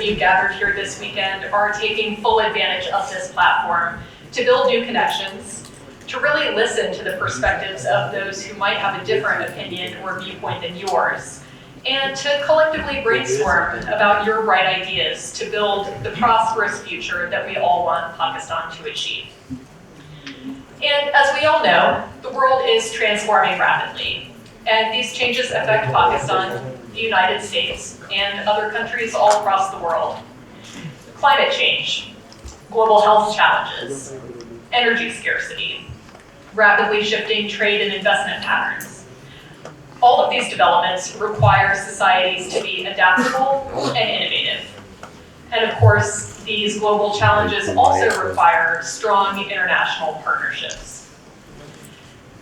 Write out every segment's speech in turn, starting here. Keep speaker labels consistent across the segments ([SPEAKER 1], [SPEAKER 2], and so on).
[SPEAKER 1] you gathered here this weekend are taking full advantage of this platform to build new connections, to really listen to the perspectives of those who might have a different opinion or viewpoint than yours, and to collectively brainstorm about your bright ideas to build the prosperous future that we all want Pakistan to achieve. And as we all know, the world is transforming rapidly, and these changes affect Pakistan, the United States, and other countries all across the world. Climate change, global health challenges, energy scarcity, rapidly shifting trade and investment patterns. All of these developments require societies to be adaptable and innovative. And of course, these global challenges also require strong international partnerships.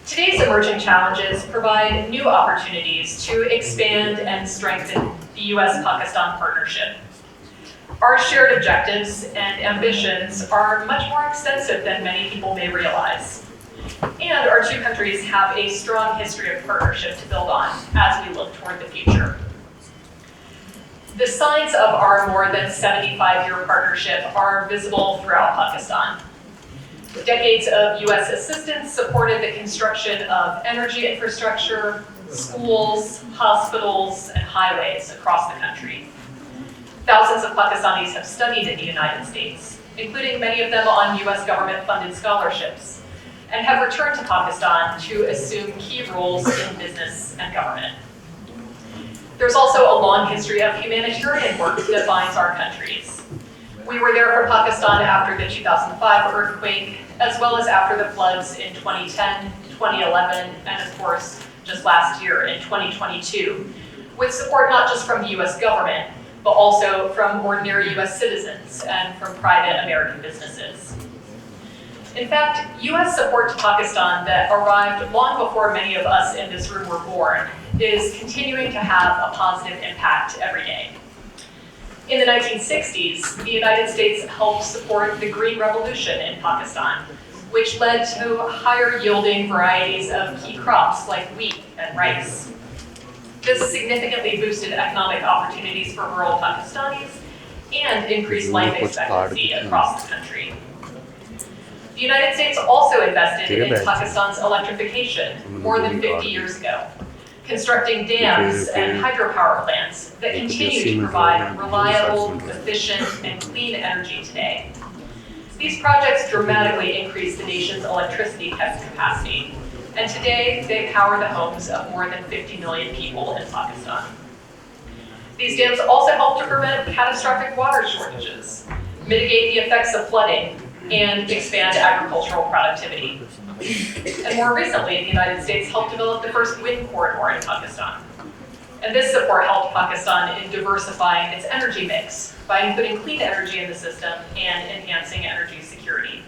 [SPEAKER 1] Today's emerging challenges provide new opportunities to expand and strengthen the US-Pakistan partnership. Our shared objectives and ambitions are much more extensive than many people may realize. And our two countries have a strong history of partnership to build on as we look toward the future. The signs of our more than 75-year partnership are visible throughout Pakistan. Decades of US assistance supported the construction of energy infrastructure, schools, hospitals, and highways across the country. Thousands of Pakistanis have studied in the United States, including many of them on US government-funded scholarships, and have returned to Pakistan to assume key roles in business and government. There's also a long history of humanitarian work that binds our countries. We were there for Pakistan after the 2005 earthquake, as well as after the floods in 2010, 2011, and of course, just last year in 2022, with support not just from the US government, but also from ordinary US citizens and from private American businesses. In fact, US support to Pakistan that arrived long before many of us in this room were born is continuing to have a positive impact every day. In the 1960s, the United States helped support the Green Revolution in Pakistan, which led to higher yielding varieties of key crops like wheat and rice. This significantly boosted economic opportunities for rural Pakistanis and increased life expectancy across the country. The United States also invested in Pakistan's electrification more than 50 years ago, constructing dams and hydropower plants that continue to provide reliable, efficient, and clean energy today. These projects dramatically increase the nation's electricity capacity, and today they power the homes of more than 50 million people in Pakistan. These dams also help to prevent catastrophic water shortages, mitigate the effects of flooding, and expand agricultural productivity. And more recently, the United States helped develop the first wind corridor in Pakistan. And this support helped Pakistan in diversifying its energy mix by including clean energy in the system and enhancing energy security.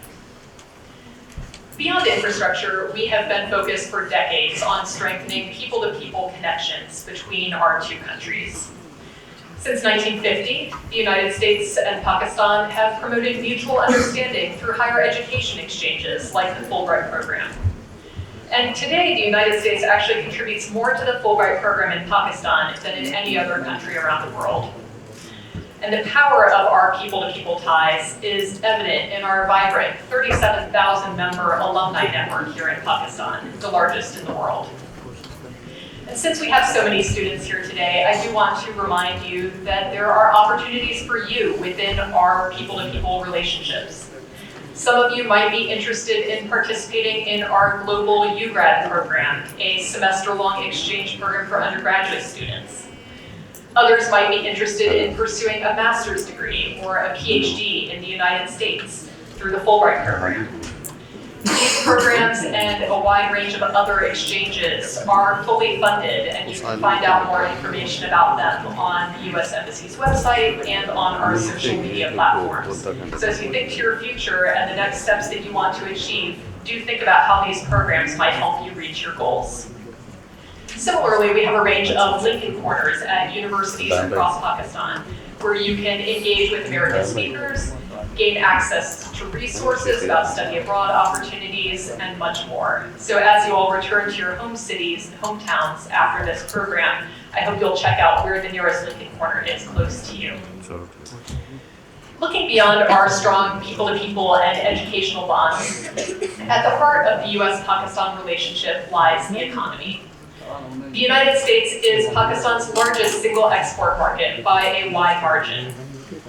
[SPEAKER 1] Beyond infrastructure, we have been focused for decades on strengthening people-to-people connections between our two countries. Since 1950, the United States and Pakistan have promoted mutual understanding through higher education exchanges like the Fulbright program. And today, the United States actually contributes more to the Fulbright program in Pakistan than in any other country around the world. And the power of our people-to-people ties is evident in our vibrant 37,000-member alumni network here in Pakistan, the largest in the world. And since we have so many students here today, I do want to remind you that there are opportunities for you within our people-to-people relationships. Some of you might be interested in participating in our Global UGrad program, a semester-long exchange program for undergraduate students. Others might be interested in pursuing a master's degree or a PhD in the United States through the Fulbright program. These programs and a wide range of other exchanges are fully funded, and you can find out more information about them on the U.S. Embassy's website and on our social media platforms. So as you think to your future and the next steps that you want to achieve, do think about how these programs might help you reach your goals. Similarly, we have a range of Lincoln Corners at universities across Pakistan, where you can engage with American speakers, gain access to resources about study abroad opportunities, and much more. So as you all return to your home cities and hometowns after this program, I hope you'll check out where the nearest Lincoln Corner is close to you. Looking beyond our strong people-to-people and educational bonds, at the heart of the US-Pakistan relationship lies the economy. The United States is Pakistan's largest single export market by a wide margin.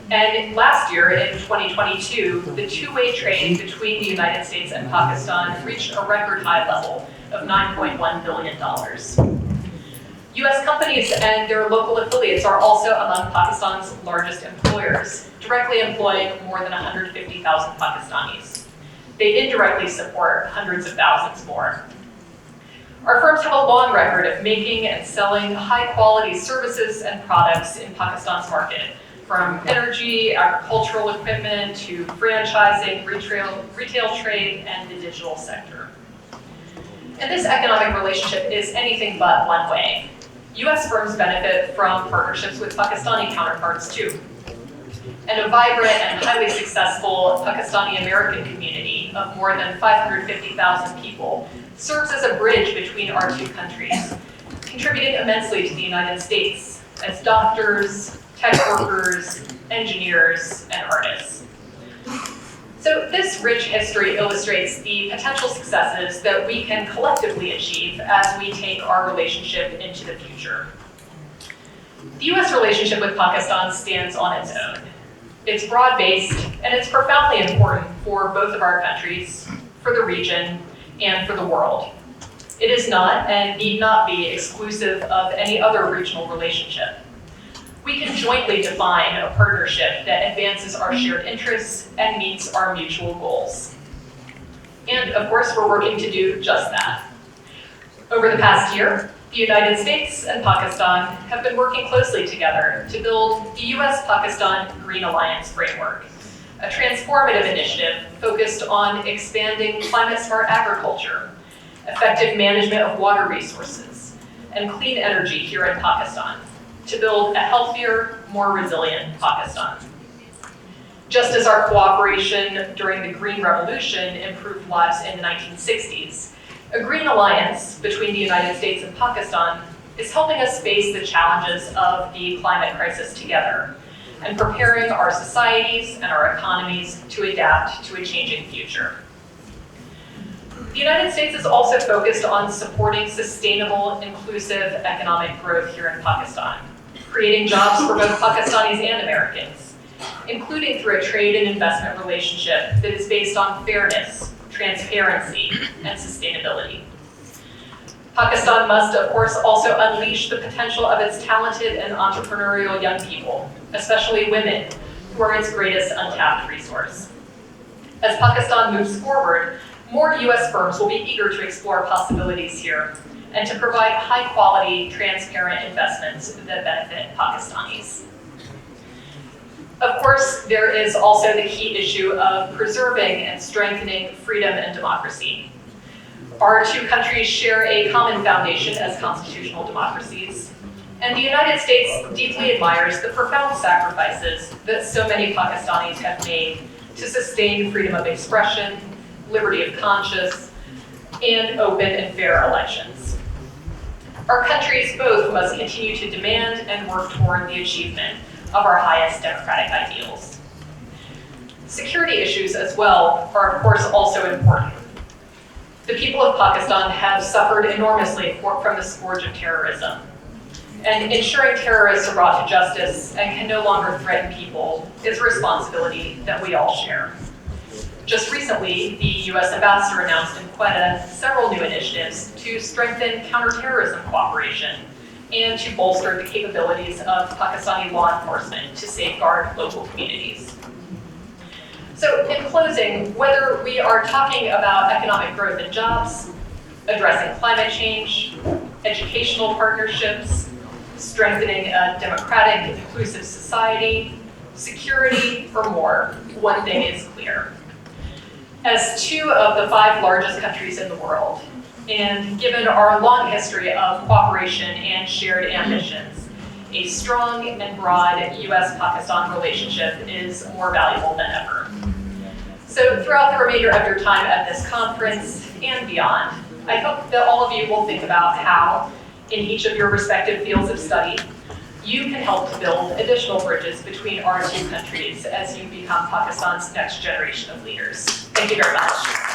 [SPEAKER 1] And last year, in 2022, the two-way trade between the United States and Pakistan reached a record high level of $9.1 billion. US companies and their local affiliates are also among Pakistan's largest employers, directly employing more than 150,000 Pakistanis. They indirectly support hundreds of thousands more. Our firms have a long record of making and selling high-quality services and products in Pakistan's market, from energy, agricultural equipment, to franchising, retail trade, and the digital sector. And this economic relationship is anything but one way. US firms benefit from partnerships with Pakistani counterparts too. And a vibrant and highly successful Pakistani-American community of more than 550,000 people serves as a bridge between our two countries, contributing immensely to the United States as doctors, tech workers, engineers, and artists. So this rich history illustrates the potential successes that we can collectively achieve as we take our relationship into the future. The US relationship with Pakistan stands on its own. It's broad-based, and it's profoundly important for both of our countries, for the region, and for the world. It is not, and need not be, exclusive of any other regional relationship. We can jointly define a partnership that advances our shared interests and meets our mutual goals. And of course, we're working to do just that. Over the past year, the United States and Pakistan have been working closely together to build the US-Pakistan Green Alliance Framework, a transformative initiative focused on expanding climate-smart agriculture, effective management of water resources, and clean energy here in Pakistan, to build a healthier, more resilient Pakistan. Just as our cooperation during the Green Revolution improved lives in the 1960s, a green alliance between the United States and Pakistan is helping us face the challenges of the climate crisis together and preparing our societies and our economies to adapt to a changing future. The United States is also focused on supporting sustainable, inclusive economic growth here in Pakistan, creating jobs for both Pakistanis and Americans, including through a trade and investment relationship that is based on fairness, transparency, and sustainability. Pakistan must, of course, also unleash the potential of its talented and entrepreneurial young people, especially women, who are its greatest untapped resource. As Pakistan moves forward, more US firms will be eager to explore possibilities here and to provide high-quality, transparent investments that benefit Pakistanis. Of course, there is also the key issue of preserving and strengthening freedom and democracy. Our two countries share a common foundation as constitutional democracies, and the United States deeply admires the profound sacrifices that so many Pakistanis have made to sustain freedom of expression, liberty of conscience, and open and fair elections. Our countries both must continue to demand and work toward the achievement of our highest democratic ideals. Security issues as well are, of course, also important. The people of Pakistan have suffered enormously from the scourge of terrorism, and ensuring terrorists are brought to justice and can no longer threaten people is a responsibility that we all share. Just recently, the US ambassador announced in Quetta several new initiatives to strengthen counterterrorism cooperation and to bolster the capabilities of Pakistani law enforcement to safeguard local communities. So in closing, whether we are talking about economic growth and jobs, addressing climate change, educational partnerships, strengthening a democratic, inclusive society, security, or more, one thing is clear. As two of the 5 largest countries in the world, and given our long history of cooperation and shared ambitions, a strong and broad US-Pakistan relationship is more valuable than ever. So throughout the remainder of your time at this conference and beyond, I hope that all of you will think about how, in each of your respective fields of study, you can help to build additional bridges between our two countries as you become Pakistan's next generation of leaders. Thank you very much.